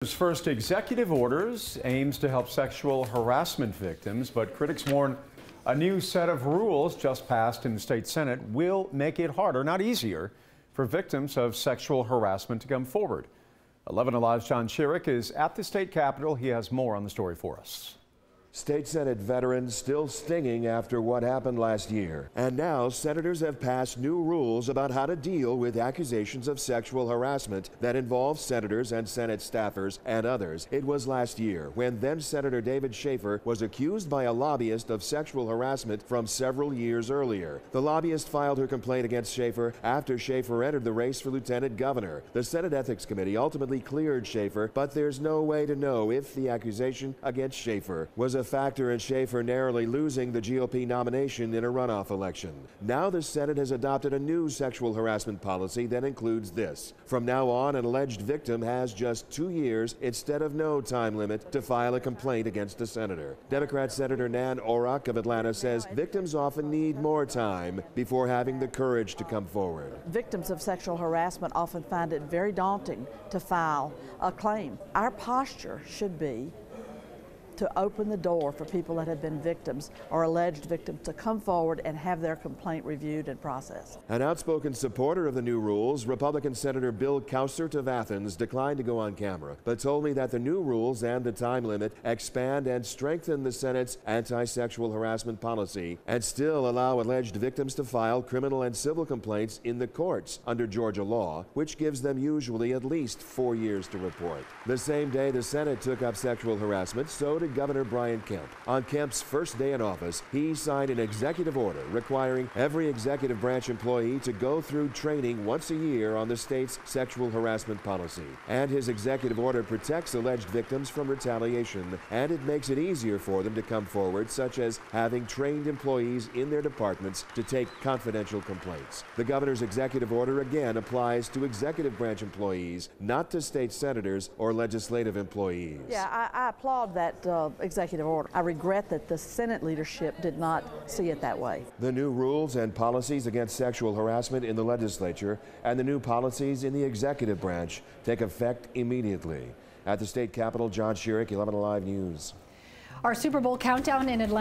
His first executive orders aims to help sexual harassment victims, but critics warn a new set of rules just passed in the state Senate will make it harder, not easier, for victims of sexual harassment to come forward. 11 Alive's John Schierick is at the state capitol. He has more on the story for us. State Senate veterans still stinging after what happened last year. And now senators have passed new rules about how to deal with accusations of sexual harassment that involve senators and Senate staffers and others. It was last year when then Senator David Schaefer was accused by a lobbyist of sexual harassment from several years earlier. The lobbyist filed her complaint against Schaefer after Schaefer entered the race for lieutenant governor. The Senate Ethics Committee ultimately cleared Schaefer, but there's no way to know if the accusation against Schaefer was a factor in Schaefer narrowly losing the GOP nomination in a runoff election. Now the Senate has adopted a new sexual harassment policy that includes this. From now on, an alleged victim has just 2 years instead of no time limit to file a complaint against a senator. Democrat Senator Nan Orrock of Atlanta says victims often need more time before having the courage to come forward. Victims of sexual harassment often find it very daunting to file a claim. Our posture should be to open the door for people that have been victims or alleged victims to come forward and have their complaint reviewed and processed. An outspoken supporter of the new rules, Republican Senator Bill Cowsert of Athens, declined to go on camera, but told me that the new rules and the time limit expand and strengthen the Senate's anti-sexual harassment policy and still allow alleged victims to file criminal and civil complaints in the courts under Georgia law, which gives them usually at least 4 years to report. The same day the Senate took up sexual harassment, so did Governor Brian Kemp. On Kemp's first day in office, he signed an executive order requiring every executive branch employee to go through training once a year on the state's sexual harassment policy. And his executive order protects alleged victims from retaliation, and it makes it easier for them to come forward, such as having trained employees in their departments to take confidential complaints. The governor's executive order again applies to executive branch employees, not to state senators or legislative employees. Yeah, I applaud that executive order. I regret that the Senate leadership did not see it that way. The new rules and policies against sexual harassment in the legislature and the new policies in the executive branch take effect immediately. At the state capitol, John Schierick, 11 Alive News. Our Super Bowl countdown in Atlanta.